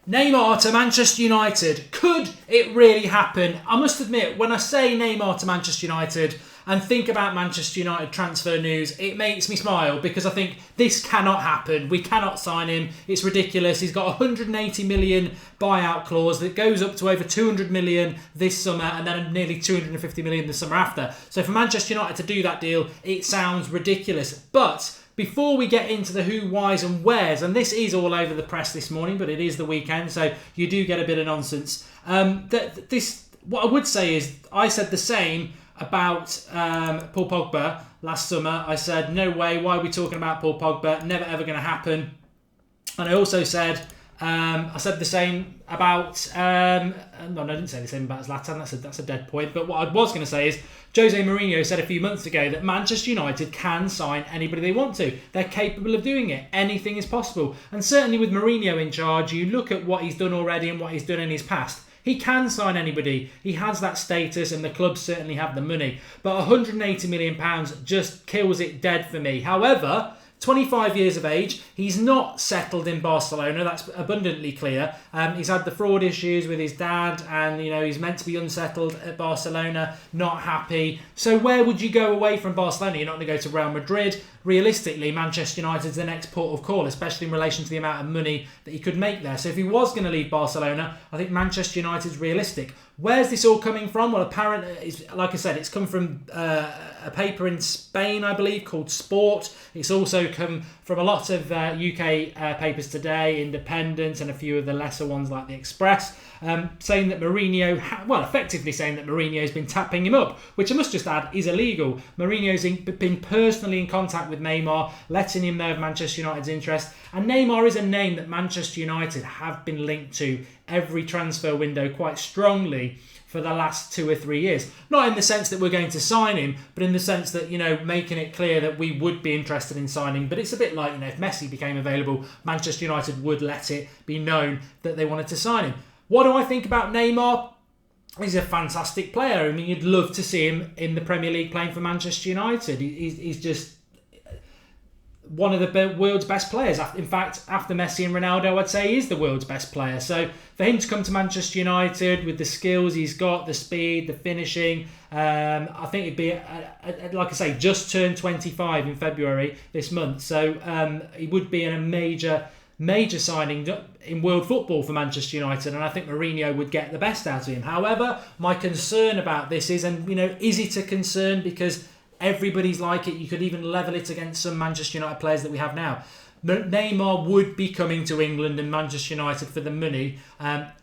Neymar to Manchester United. Could it really happen? I must admit, when I say Neymar to Manchester United and think about Manchester United transfer news, it makes me smile because I think this cannot happen. We cannot sign him. It's ridiculous. He's got a 180 million buyout clause that goes up to over 200 million this summer and then nearly 250 million the summer after. So for Manchester United to do that deal, it sounds ridiculous. But before we get into the who, whys and wheres, and this is all over the press this morning, but it is the weekend, so you do get a bit of nonsense. What I would say is, I said the same about Paul Pogba last summer. I said, no way, why are we talking about Paul Pogba? Never ever going to happen. And I also said, the same about... no, I didn't say the same about Zlatan. That's a dead point. But what I was going to say is, Jose Mourinho said a few months ago that Manchester United can sign anybody they want to. They're capable of doing it. Anything is possible. And certainly with Mourinho in charge, you look at what he's done already and what he's done in his past. He can sign anybody. He has that status and the clubs certainly have the money. But £180 million just kills it dead for me. However, 25 years of age, he's not settled in Barcelona, that's abundantly clear. He's had the fraud issues with his dad and, he's meant to be unsettled at Barcelona, not happy. So where would you go away from Barcelona? You're not going to go to Real Madrid. Realistically, Manchester United's the next port of call, especially in relation to the amount of money that he could make there. So if he was going to leave Barcelona, I think Manchester United's realistic. Where's this all coming from? Well, apparently, like I said, it's come from a paper in Spain, I believe, called Sport. It's also come from a lot of UK papers today, Independent, and a few of the lesser ones like the Express, saying that Mourinho, effectively saying that Mourinho's been tapping him up, which I must just add is illegal. Mourinho's been personally in contact with Neymar, letting him know of Manchester United's interest. And Neymar is a name that Manchester United have been linked to every transfer window quite strongly for the last 2 or 3 years. Not in the sense that we're going to sign him, but in the sense that, making it clear that we would be interested in signing. But it's a bit like, if Messi became available, Manchester United would let it be known that they wanted to sign him. What do I think about Neymar? He's a fantastic player. I mean, you'd love to see him in the Premier League playing for Manchester United. He's just one of the world's best players. In fact, after Messi and Ronaldo, I'd say he is the world's best player. So for him to come to Manchester United with the skills he's got, the speed, the finishing, I think it'd be, like I say, just turned 25 in February this month. So he would be a major signing in world football for Manchester United, and I think Mourinho would get the best out of him. However, my concern about this is, is it a concern because everybody's like it? You could even level it against some Manchester United players that we have now. Neymar would be coming to England and Manchester United for the money.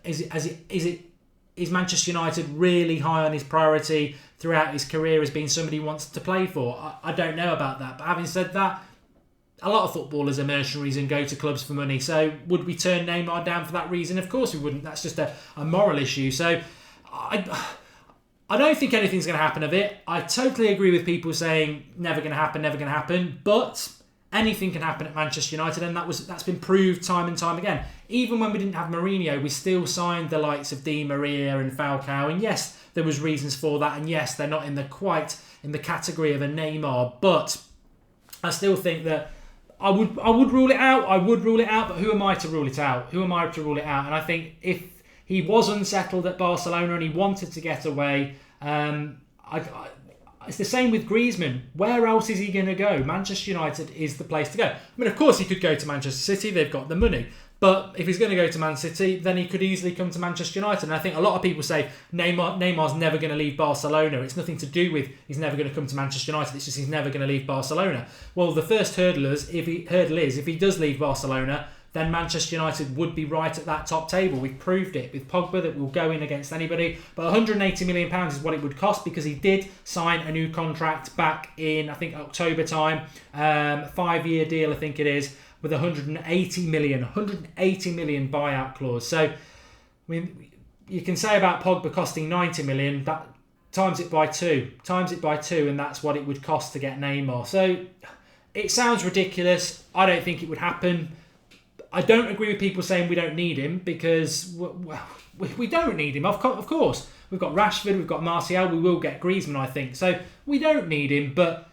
Is Manchester United really high on his priority throughout his career as being somebody he wants to play for? I don't know about that. But having said that, a lot of footballers are mercenaries and go to clubs for money. So would we turn Neymar down for that reason? Of course we wouldn't. That's just a moral issue. So I don't think anything's going to happen of it. I totally agree with people saying never going to happen. But anything can happen at Manchester United, and that's been proved time and time again. Even when we didn't have Mourinho, we still signed the likes of Di Maria and Falcao. And yes, there was reasons for that. And yes, they're not in the category of a Neymar. But I still think that I would rule it out. But who am I to rule it out? And I think if he was unsettled at Barcelona and he wanted to get away, it's the same with Griezmann. Where else is he going to go? Manchester United is the place to go. I mean, of course, he could go to Manchester City. They've got the money. But if he's going to go to Man City, then he could easily come to Manchester United. And I think a lot of people say Neymar's never going to leave Barcelona. It's nothing to do with he's never going to come to Manchester United. It's just he's never going to leave Barcelona. Well, the first hurdle is if he does leave Barcelona, then Manchester United would be right at that top table. We've proved it with Pogba that we'll go in against anybody. But £180 million is what it would cost because he did sign a new contract back in, I think, October time. 5-year deal, I think it is, with £180 million buyout clause. So, I mean, you can say about Pogba costing £90 million, that times it by two, and that's what it would cost to get Neymar. So, it sounds ridiculous. I don't think it would happen. I don't agree with people saying we don't need him because we don't need him. Of course, we've got Rashford, we've got Martial, we will get Griezmann, I think. So we don't need him, but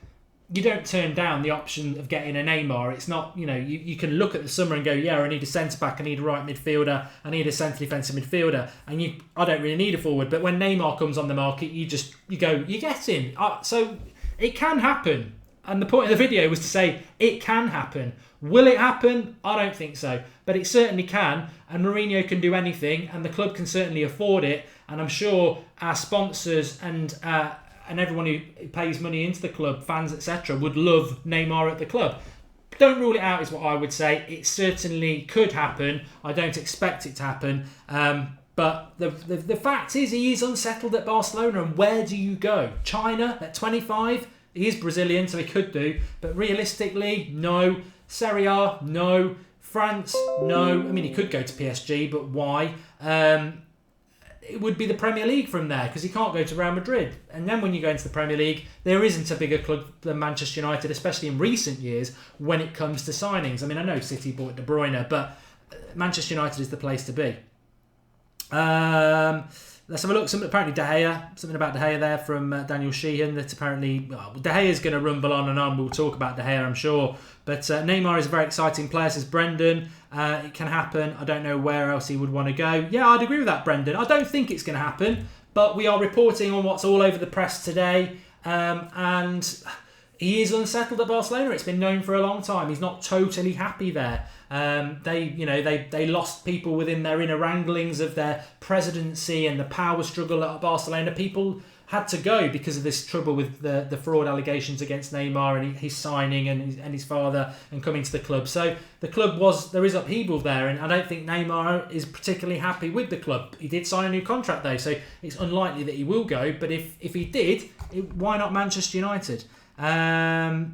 you don't turn down the option of getting a Neymar. It's not, you can look at the summer and go, yeah, I need a centre-back, I need a right midfielder, I need a centre defensive midfielder, and I don't really need a forward. But when Neymar comes on the market, you get him. So it can happen. And the point of the video was to say it can happen. Will it happen? I don't think so. But it certainly can. And Mourinho can do anything. And the club can certainly afford it. And I'm sure our sponsors and everyone who pays money into the club, fans, etc., would love Neymar at the club. Don't rule it out is what I would say. It certainly could happen. I don't expect it to happen. But the fact is he is unsettled at Barcelona. And where do you go? China at 25? He is Brazilian, so he could do. But realistically, no. Serie A, no. France, no. I mean, he could go to PSG, but why? It would be the Premier League from there, because he can't go to Real Madrid. And then when you go into the Premier League, there isn't a bigger club than Manchester United, especially in recent years, when it comes to signings. I mean, I know City bought De Bruyne, but Manchester United is the place to be. Let's have a look. Apparently De Gea, something about De Gea there from Daniel sheehan, that apparently De Gea is going to rumble on and on. We'll talk about De Gea, I'm sure. But Neymar is a very exciting player, says Brendan. It can happen. I don't know where else he would want to go. Yeah, I'd agree with that, Brendan. I don't think it's going to happen, but we are reporting on what's all over the press today. And he is unsettled at Barcelona. It's been known for a long time. He's not totally happy there. They lost people within their inner wranglings of their presidency and the power struggle at Barcelona. People had to go because of this trouble with the fraud allegations against Neymar and his signing and his father and coming to the club. So the club there is upheaval there, and I don't think Neymar is particularly happy with the club. He did sign a new contract though, so it's unlikely that he will go. But if he did, why not Manchester United? I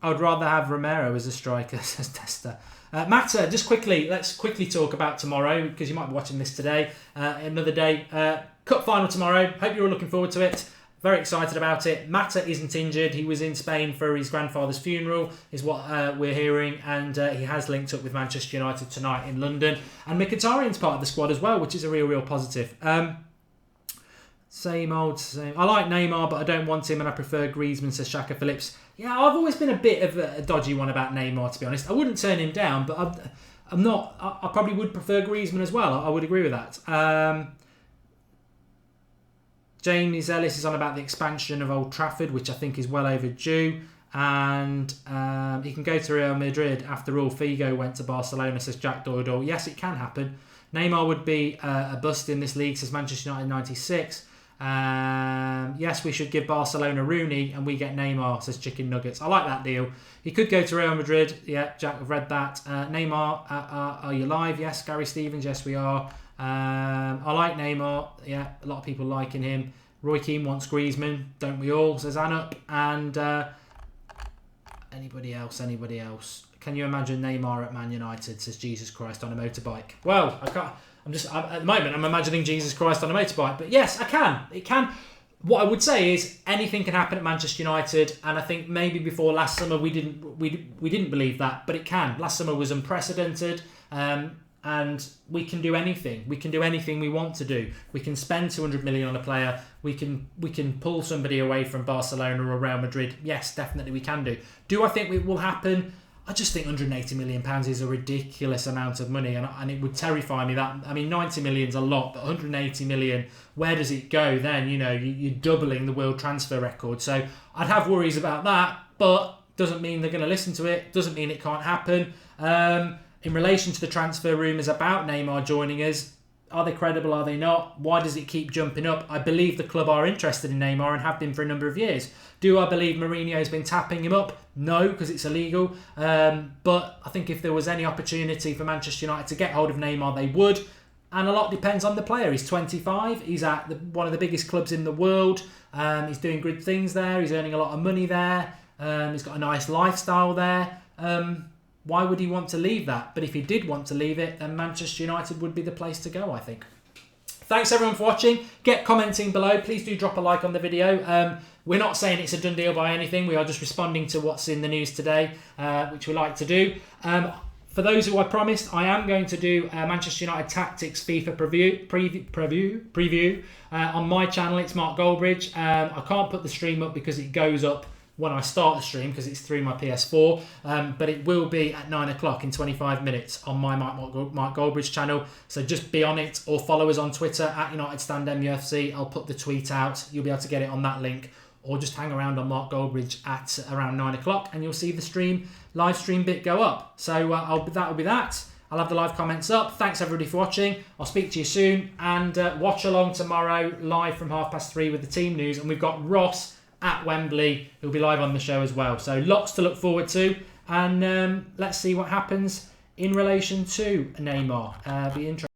would rather have Romero as a striker, says Testa. Matter, just quickly, let's quickly talk about tomorrow, because you might be watching this today. Another day. Cup final tomorrow. Hope you're all looking forward to it. Very excited about it. Mata isn't injured. He was in Spain for his grandfather's funeral, is what we're hearing. And he has linked up with Manchester United tonight in London. And Mkhitaryan's part of the squad as well, which is a real positive. Same old, same. I like Neymar, but I don't want him, and I prefer Griezmann, says Shaka Phillips. Yeah, I've always been a bit of a dodgy one about Neymar, to be honest. I wouldn't turn him down, but I'm not. I probably would prefer Griezmann as well. I would agree with that. James Ellis is on about the expansion of Old Trafford, which I think is well overdue. And he can go to Real Madrid. After all, Figo went to Barcelona, says Jack Doyle. Yes, it can happen. Neymar would be a bust in this league, says Manchester United 96. Yes, we should give Barcelona Rooney and we get Neymar, says Chicken Nuggets. I like that deal. He could go to Real Madrid. Yeah, Jack, I've read that. Neymar, are you live? Yes. Gary Stevens, yes, we are. I like Neymar. Yeah, a lot of people liking him. Roy Keane wants Griezmann, don't we all, says Anup. And anybody else? Can you imagine Neymar at Man United, says Jesus Christ on a motorbike? Well, I can't. At the moment, I'm imagining Jesus Christ on a motorbike. But yes, I can. It can. What I would say is anything can happen at Manchester United, and I think maybe before last summer we didn't believe that, but it can. Last summer was unprecedented, and we can do anything. We can do anything we want to do. We can spend 200 million on a player. We can pull somebody away from Barcelona or Real Madrid. Yes, definitely we can do. Do I think it will happen? I just think £180 million is a ridiculous amount of money, and it would terrify me. That, I mean, 90 million's a lot, but 180 million, where does it go then? You know, you're doubling the world transfer record. So I'd have worries about that, but doesn't mean they're going to listen to it. Doesn't mean it can't happen. In relation to the transfer rumours about Neymar joining us, are they credible? Are they not? Why does it keep jumping up? I believe the club are interested in Neymar and have been for a number of years. Do I believe Mourinho has been tapping him up? No, because it's illegal. But I think if there was any opportunity for Manchester United to get hold of Neymar, they would. And a lot depends on the player. He's 25. He's at one of the biggest clubs in the world. He's doing good things there. He's earning a lot of money there. He's got a nice lifestyle there. Why would he want to leave that? But if he did want to leave it, then Manchester United would be the place to go, I think. Thanks everyone for watching. Get commenting below. Please do drop a like on the video. We're not saying it's a done deal by anything. We are just responding to what's in the news today, which we like to do. For those who I promised, I am going to do Manchester United Tactics FIFA preview on my channel. It's Mark Goldbridge. I can't put the stream up because it goes up when I start the stream because it's through my PS4, but it will be at 9 o'clock in 25 minutes on my Mike Goldbridge channel. So just be on it or follow us on Twitter at United Stand MUFC. I'll put the tweet out. You'll be able to get it on that link, or just hang around on Mark Goldbridge at around 9 o'clock and you'll see the live stream bit go up. So that'll be that. I'll have the live comments up. Thanks everybody for watching. I'll speak to you soon, and watch along tomorrow live from 3:30 with the team news. And we've got Ross at Wembley who'll be live on the show as well. So lots to look forward to, and let's see what happens in relation to Neymar. Be interesting.